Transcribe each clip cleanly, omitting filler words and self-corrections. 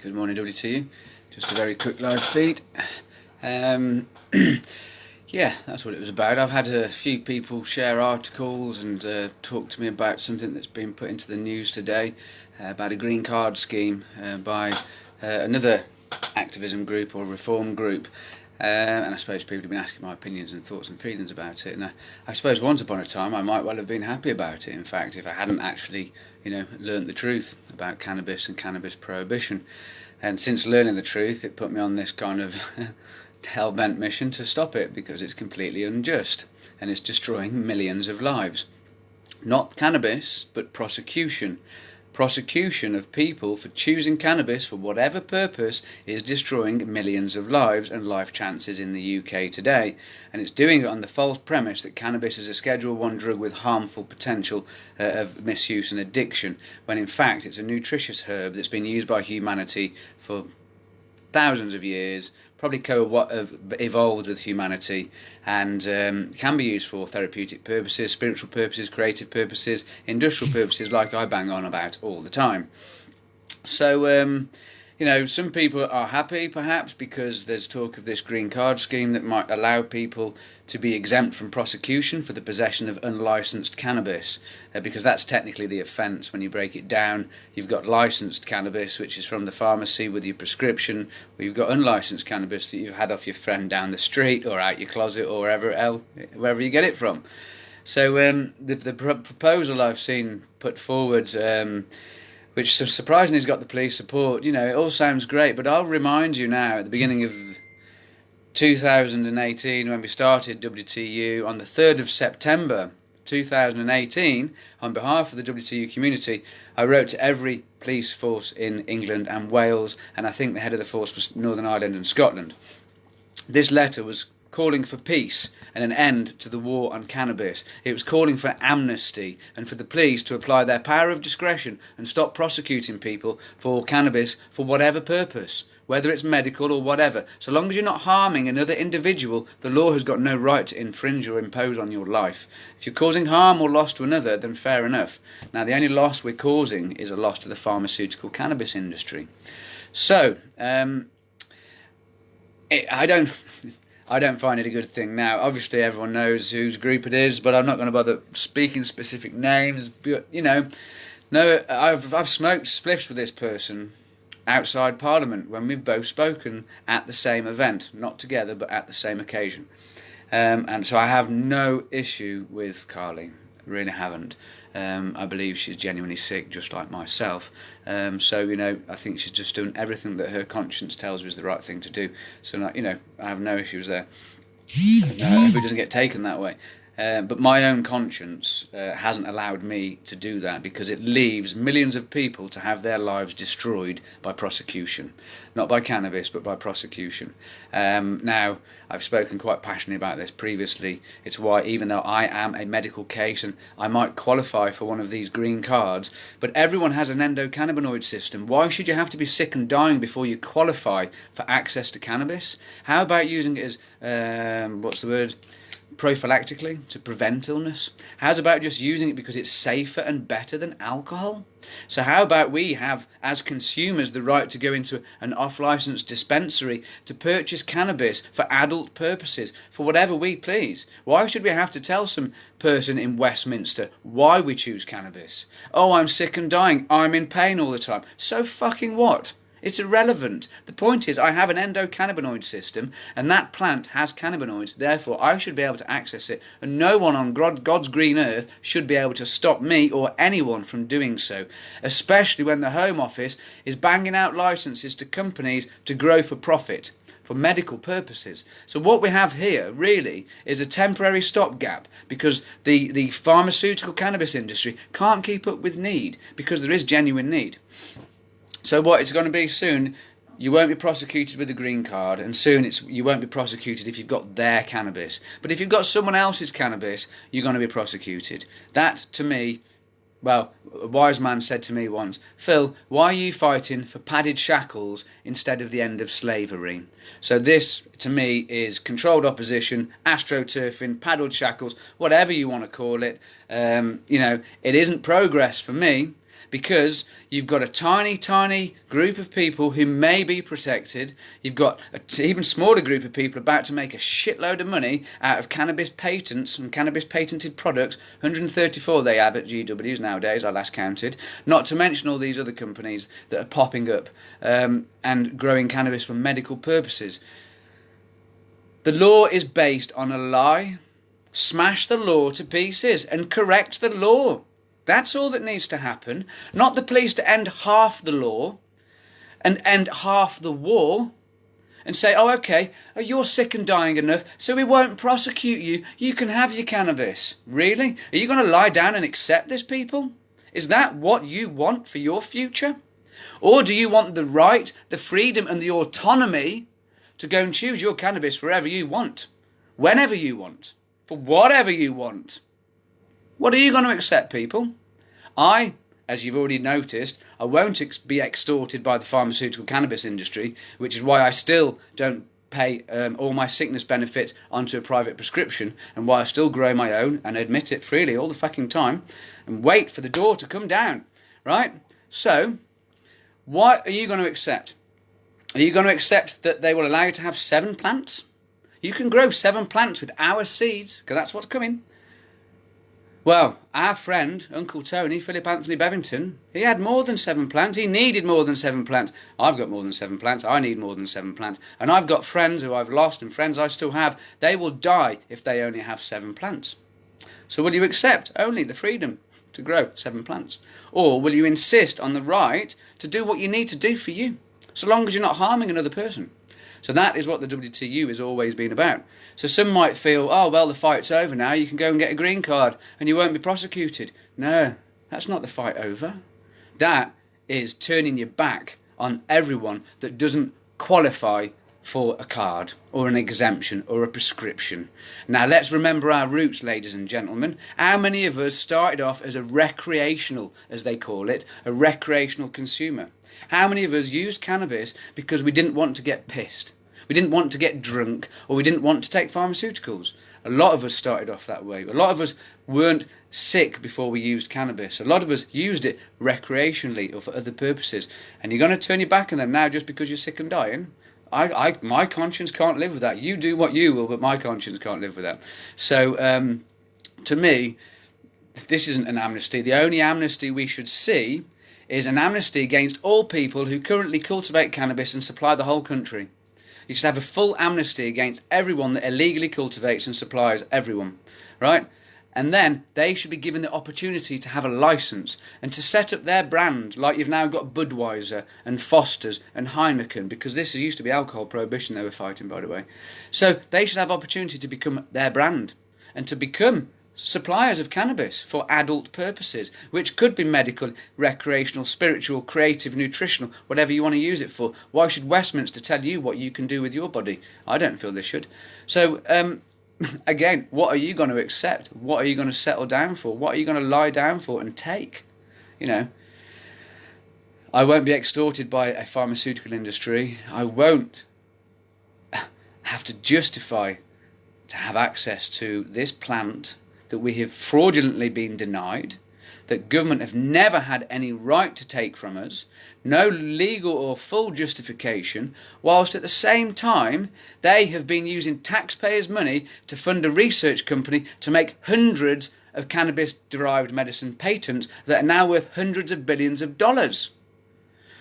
Good morning, WTU. Just a very quick live feed. Yeah, that's what it was about. I've had a few people share articles and talk to me about something that's been put into the news today about a green card scheme by another activism group or reform group. And I suppose people have been asking my opinions and thoughts and feelings about it. And I suppose once upon a time I might well have been happy about it. In fact, if I hadn't actually, learnt the truth about cannabis and cannabis prohibition. And since learning the truth, it put me on this kind of hell-bent mission to stop it, because it's completely unjust and it's destroying millions of lives. Not cannabis, but prosecution. Prosecution of people for choosing cannabis for whatever purpose is destroying millions of lives and life chances in the UK today, and it's doing it on the false premise that cannabis is a Schedule 1 drug with harmful potential of misuse and addiction, when in fact it's a nutritious herb that's been used by humanity for thousands of years, probably evolved with humanity, and can be used for therapeutic purposes, spiritual purposes, creative purposes, industrial purposes, like I bang on about all the time. So, some people are happy perhaps because there's talk of this green card scheme that might allow people to be exempt from prosecution for the possession of unlicensed cannabis, because that's technically the offence when you break it down. You've got licensed cannabis, which is from the pharmacy with your prescription, or you've got unlicensed cannabis that you've had off your friend down the street or out your closet or wherever you get it from. So the proposal I've seen put forward, which surprisingly has got the police support, it all sounds great, but I'll remind you now, at the beginning of 2018, when we started WTU, on the 3rd of September 2018, on behalf of the WTU community, I wrote to every police force in England and Wales, and I think the head of the force was Northern Ireland and Scotland. This letter was calling for peace and an end to the war on cannabis. It was calling for amnesty and for the police to apply their power of discretion and stop prosecuting people for cannabis for whatever purpose, whether it's medical or whatever. So long as you're not harming another individual, the law has got no right to infringe or impose on your life. If you're causing harm or loss to another, then fair enough. Now, the only loss we're causing is a loss to the pharmaceutical cannabis industry. So, I don't find it a good thing. Now, obviously everyone knows whose group it is, but I'm not going to bother speaking specific names. But, I've smoked spliffs with this person outside Parliament when we've both spoken at the same event, not together, but at the same occasion. And so I have no issue with Carly, really haven't. I believe she's genuinely sick, just like myself. So, I think she's just done everything that her conscience tells her is the right thing to do. So, I have no issues there. I hope it doesn't get taken that way. But my own conscience hasn't allowed me to do that, because it leaves millions of people to have their lives destroyed by prosecution. Not by cannabis, but by prosecution. Now, I've spoken quite passionately about this previously. It's why, even though I am a medical case and I might qualify for one of these green cards, but everyone has an endocannabinoid system. Why should you have to be sick and dying before you qualify for access to cannabis? How about using it as, prophylactically, to prevent illness? How's about just using it because it's safer and better than alcohol? So how about we have, as consumers, the right to go into an off-licensed dispensary to purchase cannabis for adult purposes, for whatever we please? Why should we have to tell some person in Westminster why we choose cannabis? Oh, I'm sick and dying, I'm in pain all the time. So fucking what? It's irrelevant. The point is, I have an endocannabinoid system, and that plant has cannabinoids. Therefore, I should be able to access it, and no one on God's green earth should be able to stop me or anyone from doing so, especially when the Home Office is banging out licenses to companies to grow for profit, for medical purposes. So what we have here, really, is a temporary stopgap, because the pharmaceutical cannabis industry can't keep up with need, because there is genuine need. So what it's going to be soon, you won't be prosecuted with a green card, and soon you won't be prosecuted if you've got their cannabis. But if you've got someone else's cannabis, you're going to be prosecuted. That, to me, well, a wise man said to me once, Phil, why are you fighting for padded shackles instead of the end of slavery? So this, to me, is controlled opposition, astroturfing, padded shackles, whatever you want to call it. It isn't progress for me, because you've got a tiny, tiny group of people who may be protected. You've got an even smaller group of people about to make a shitload of money out of cannabis patents and cannabis patented products. 134 they have at GWs nowadays, I last counted. Not to mention all these other companies that are popping up and growing cannabis for medical purposes. The law is based on a lie. Smash the law to pieces and correct the law. That's all that needs to happen. Not the police to end half the law and end half the war and say, oh, okay, you're sick and dying enough, so we won't prosecute you. You can have your cannabis. Really? Are you going to lie down and accept this, people? Is that what you want for your future? Or do you want the right, the freedom and the autonomy to go and choose your cannabis wherever you want, whenever you want, for whatever you want? What are you going to accept, people? As you've already noticed, I won't be extorted by the pharmaceutical cannabis industry, which is why I still don't pay all my sickness benefits onto a private prescription, and why I still grow my own and admit it freely all the fucking time, and wait for the door to come down, right? So, what are you going to accept? Are you going to accept that they will allow you to have 7 plants? You can grow 7 plants with our seeds, because that's what's coming. Well, our friend, Uncle Tony, Philip Anthony Bevington, he had more than 7 plants. He needed more than 7 plants. I've got more than 7 plants. I need more than 7 plants. And I've got friends who I've lost and friends I still have. They will die if they only have 7 plants. So will you accept only the freedom to grow 7 plants? Or will you insist on the right to do what you need to do for you, so long as you're not harming another person? So that is what the WTU has always been about. So some might feel, oh, well, the fight's over now, you can go and get a green card and you won't be prosecuted. No, that's not the fight over. That is turning your back on everyone that doesn't qualify for a card or an exemption or a prescription. Now, let's remember our roots, ladies and gentlemen. How many of us started off as a recreational, as they call it, a recreational consumer? How many of us used cannabis because we didn't want to get pissed? We didn't want to get drunk, or we didn't want to take pharmaceuticals. A lot of us started off that way. A lot of us weren't sick before we used cannabis. A lot of us used it recreationally or for other purposes. And you're going to turn your back on them now just because you're sick and dying? My conscience can't live with that. You do what you will, but my conscience can't live with that. So, to me, this isn't an amnesty. The only amnesty we should see is an amnesty against all people who currently cultivate cannabis and supply the whole country. You should have a full amnesty against everyone that illegally cultivates and supplies everyone, right? And then they should be given the opportunity to have a license and to set up their brand, like you've now got Budweiser and Foster's and Heineken, because this used to be alcohol prohibition they were fighting, by the way. So they should have opportunity to become their brand and to become suppliers of cannabis for adult purposes, which could be medical, recreational, spiritual, creative, nutritional, whatever you want to use it for. Why should Westminster tell you what you can do with your body? I don't feel they should. So, again, what are you going to accept? What are you going to settle down for? What are you going to lie down for and take? You know, I won't be extorted by a pharmaceutical industry. I won't have to justify to have access to this plant that we have fraudulently been denied, that government have never had any right to take from us, no legal or full justification, whilst at the same time they have been using taxpayers' money to fund a research company to make hundreds of cannabis-derived medicine patents that are now worth hundreds of billions of dollars.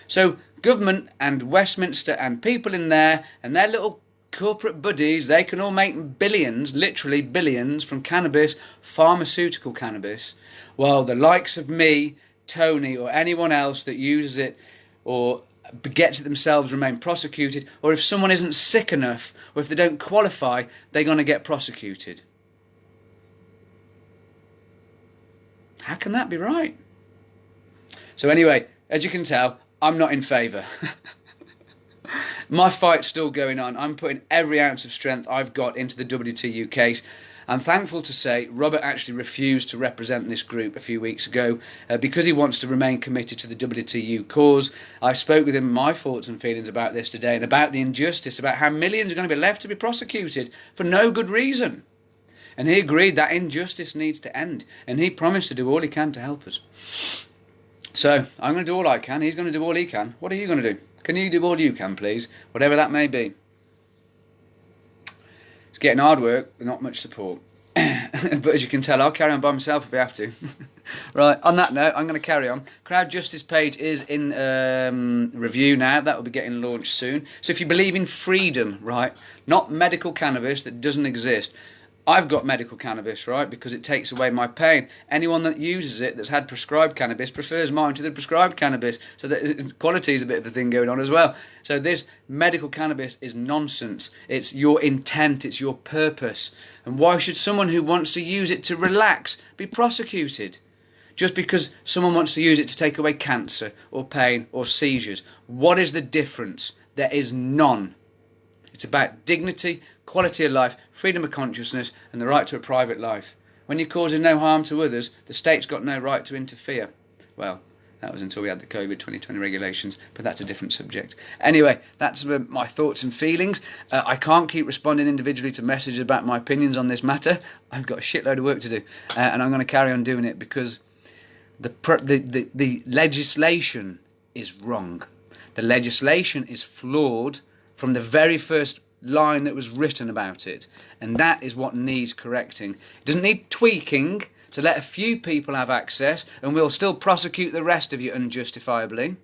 So government and Westminster and people in there and their little corporate buddies, they can all make billions, literally billions, from cannabis, pharmaceutical cannabis, while the likes of me, Tony, or anyone else that uses it or gets it themselves remain prosecuted, or if someone isn't sick enough, or if they don't qualify, they're going to get prosecuted. How can that be right? So anyway, as you can tell, I'm not in favour. My fight's still going on. I'm putting every ounce of strength I've got into the WTU case. I'm thankful to say Robert actually refused to represent this group a few weeks ago because he wants to remain committed to the WTU cause. I spoke with him my thoughts and feelings about this today and about the injustice, about how millions are going to be left to be prosecuted for no good reason. And he agreed that injustice needs to end, and he promised to do all he can to help us. So I'm going to do all I can. He's going to do all he can. What are you going to do? Can you do all you can, please? Whatever that may be. It's getting hard work, but not much support. But as you can tell, I'll carry on by myself if I have to. Right, on that note, I'm going to carry on. Crowd Justice page is in review now. That will be getting launched soon. So if you believe in freedom, right, not medical cannabis that doesn't exist. I've got medical cannabis, right, because it takes away my pain. Anyone that uses it that's had prescribed cannabis prefers mine to the prescribed cannabis. So that quality is a bit of a thing going on as well. So this medical cannabis is nonsense. It's your intent, it's your purpose. And why should someone who wants to use it to relax be prosecuted? Just because someone wants to use it to take away cancer or pain or seizures. What is the difference? There is none. It's about dignity, quality of life, freedom of consciousness and the right to a private life. When you're causing no harm to others, the state's got no right to interfere. Well, that was until we had the COVID 2020 regulations, but that's a different subject. Anyway, that's my thoughts and feelings. I can't keep responding individually to messages about my opinions on this matter. I've got a shitload of work to do, and I'm going to carry on doing it because the legislation is wrong. The legislation is flawed from the very first line that was written about it, and that is what needs correcting. It doesn't need tweaking to let a few people have access and we'll still prosecute the rest of you unjustifiably.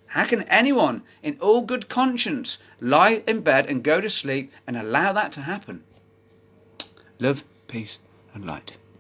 How can anyone in all good conscience lie in bed and go to sleep and allow that to happen? Love, peace and light.